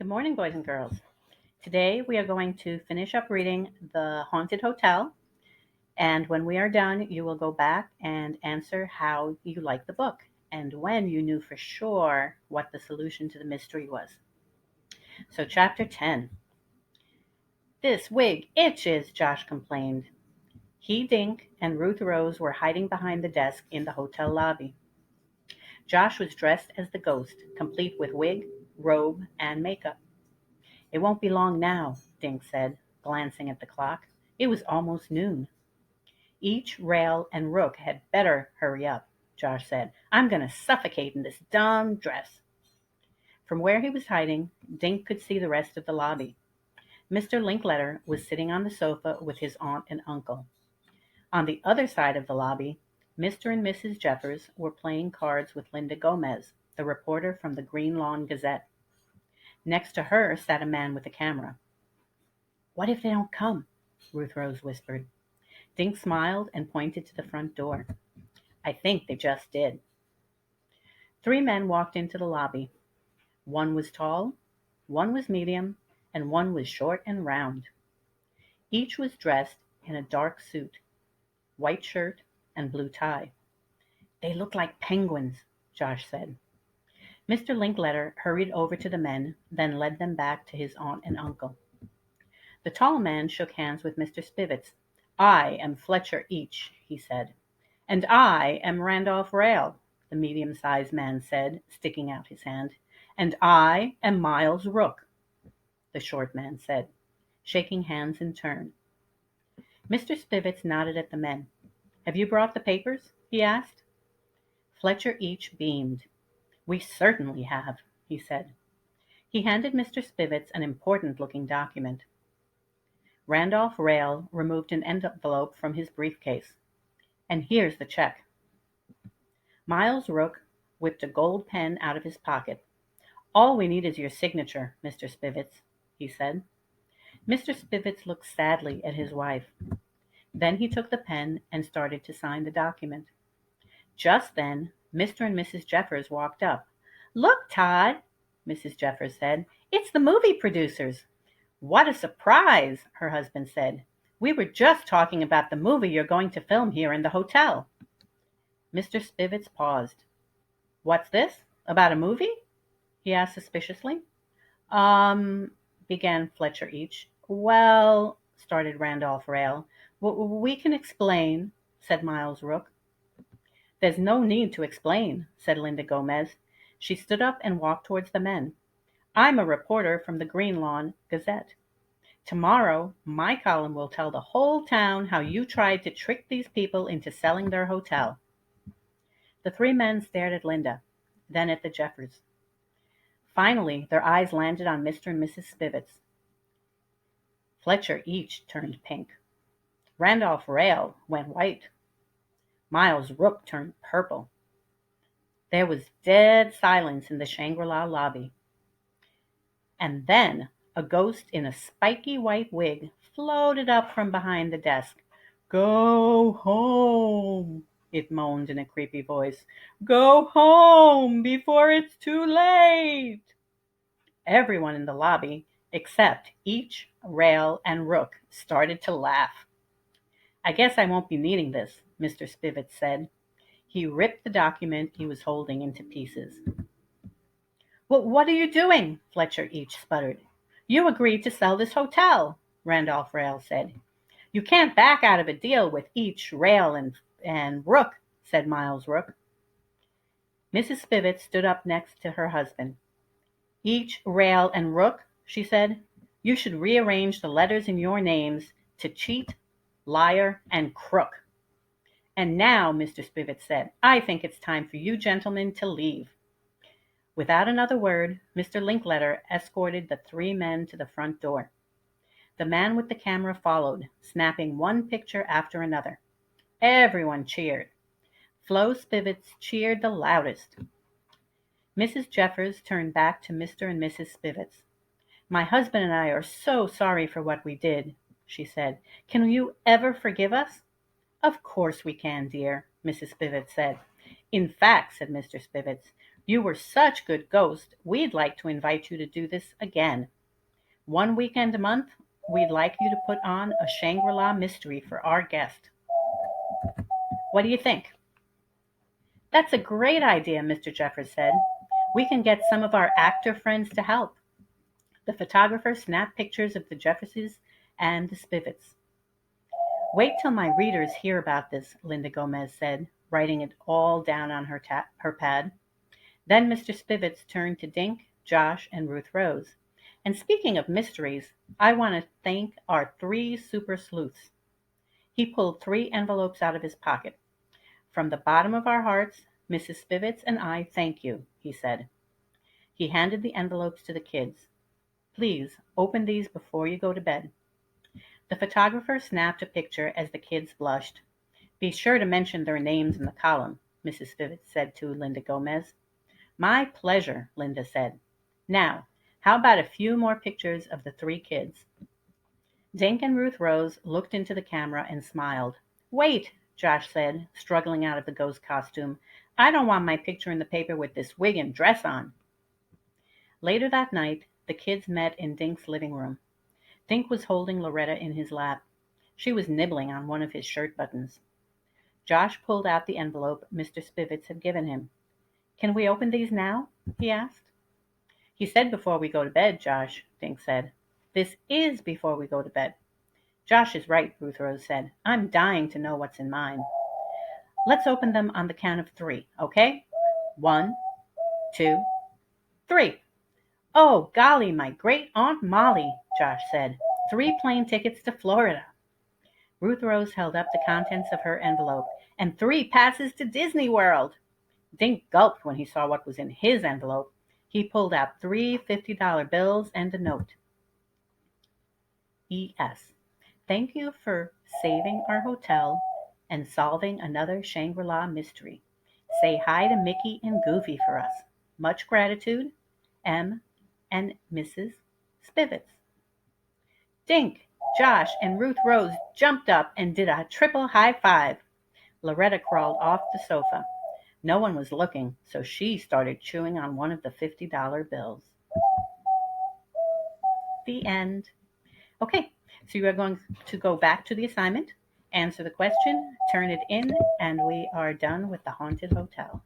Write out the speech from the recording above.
Good morning, boys and girls. Today we are going to finish up reading The Haunted Hotel, and when we are done, you will go back and answer how you liked the book and when you knew for sure what the solution to the mystery was. So, Chapter 10. This wig itches, Josh complained. He, Dink, and Ruth Rose were hiding behind the desk in the hotel lobby. Josh was dressed as the ghost, complete with wig, robe, and makeup. It won't be long now, Dink said, glancing at the clock. It was almost noon. Each Rail and Rook had better hurry up, Josh said. I'm going to suffocate in this dumb dress. From where he was hiding, Dink could see the rest of the lobby. Mr. Linkletter was sitting on the sofa with his aunt and uncle. On the other side of the lobby, Mr. and Mrs. Jeffers were playing cards with Linda Gomez, the reporter from the Green Lawn Gazette. Next to her sat a man with a camera. What if they don't come? Ruth Rose whispered. Dink smiled and pointed to the front door. I think they just did. Three men walked into the lobby. One was tall, one was medium, and one was short and round. Each was dressed in a dark suit, white shirt, and blue tie. They look like penguins, Josh said. Mr. Linkletter hurried over to the men, then led them back to his aunt and uncle. The tall man shook hands with Mr. Spivets. I am Fletcher Each, he said. And I am Randolph Rail, the medium-sized man said, sticking out his hand. And I am Miles Rook, the short man said, shaking hands in turn. Mr. Spivets nodded at the men. Have you brought the papers? He asked. Fletcher Each beamed. We certainly have, he said. He handed Mr. Spivets an important-looking document. Randolph Rail removed an envelope from his briefcase. And here's the check. Miles Rook whipped a gold pen out of his pocket. All we need is your signature, Mr. Spivets, he said. Mr. Spivets looked sadly at his wife. Then he took the pen and started to sign the document. Just then, Mr. and Mrs. Jeffers walked up. Look, Todd, Mrs. Jeffers said. It's the movie producers. What a surprise, her husband said. We were just talking about the movie you're going to film here in the hotel. Mr. Spivets paused. What's this? About a movie? He asked suspiciously. Began Fletcher Each. Well, started Randolph Rail. We can explain, said Miles Rook. There's no need to explain, said Linda Gomez. She stood up and walked towards the men. I'm a reporter from the Green Lawn Gazette. Tomorrow, my column will tell the whole town how you tried to trick these people into selling their hotel. The three men stared at Linda, then at the Jeffers. Finally, their eyes landed on Mr. and Mrs. Spivets. Fletcher Each turned pink. Randolph Rail went white. Miles Rook turned purple. There was dead silence in the Shangri-La lobby. And then a ghost in a spiky white wig floated up from behind the desk. Go home, it moaned in a creepy voice. Go home before it's too late. Everyone in the lobby, except Each, Rail, and Rook, started to laugh. I guess I won't be needing this, Mr. Spivets said. He ripped the document he was holding into pieces. Well, what are you doing? Fletcher Each sputtered. You agreed to sell this hotel, Randolph Rail said. You can't back out of a deal with Each, Rail, and Rook, said Miles Rook. Mrs. Spivets stood up next to her husband. Each, Rail, and Rook, she said. You should rearrange the letters in your names to cheat, liar, and crook. And now, Mr. Spivets said, I think it's time for you gentlemen to leave. Without another word, Mr. Linkletter escorted the three men to the front door. The man with the camera followed, snapping one picture after another. Everyone cheered. Flo Spivets cheered the loudest. Mrs. Jeffers turned back to Mr. and Mrs. Spivets. My husband and I are so sorry for what we did, she said. Can you ever forgive us? Of course we can, dear, Mrs. Spivets said. In fact, said Mr. Spivets, You were such good ghosts. We'd like to invite you to do this again. One weekend a month, we'd like you to put on a Shangri-La mystery for our guest. What do you think? That's a great idea, Mr. Jeffers said. We can get some of our actor friends to help. The photographer snapped pictures of the Jefferses and the Spivets. Wait till my readers hear about this, Linda Gomez said, writing it all down on her pad. Then Mr. Spivets turned to Dink, Josh, and Ruth Rose. And speaking of mysteries, I want to thank our 3 super sleuths. He pulled 3 envelopes out of his pocket. From the bottom of our hearts, Mrs. Spivets and I thank you, he said. He handed the envelopes to the kids. Please open these before you go to bed. The photographer snapped a picture as the kids blushed. Be sure to mention their names in the column, Mrs. Spivets said to Linda Gomez. My pleasure, Linda said. Now, how about a few more pictures of the 3 kids? Dink and Ruth Rose looked into the camera and smiled. Wait, Josh said, struggling out of the ghost costume. I don't want my picture in the paper with this wig and dress on. Later that night, the kids met in Dink's living room. Dink was holding Loretta in his lap. She was nibbling on one of his shirt buttons. Josh pulled out the envelope Mr. Spivets had given him. Can we open these now? He asked. He said before we go to bed, Josh, Dink said. This is before we go to bed. Josh is right, Ruth Rose said. I'm dying to know what's in mine. Let's open them on the count of 3, okay? 1, 2, 3. Oh, golly, my great Aunt Molly, Josh said. 3 plane tickets to Florida. Ruth Rose held up the contents of her envelope. And 3 passes to Disney World. Dink gulped when he saw what was in his envelope. He pulled out 3 $50 bills and a note. E.S. Thank you for saving our hotel and solving another Shangri-La mystery. Say hi to Mickey and Goofy for us. Much gratitude, M. and Mrs. Spivets. Dink, Josh, and Ruth Rose jumped up and did a triple high five. Loretta crawled off the sofa. No one was looking, so she started chewing on one of the $50 bills. The end. Okay, so you are going to go back to the assignment, answer the question, turn it in, and we are done with the Haunted Hotel.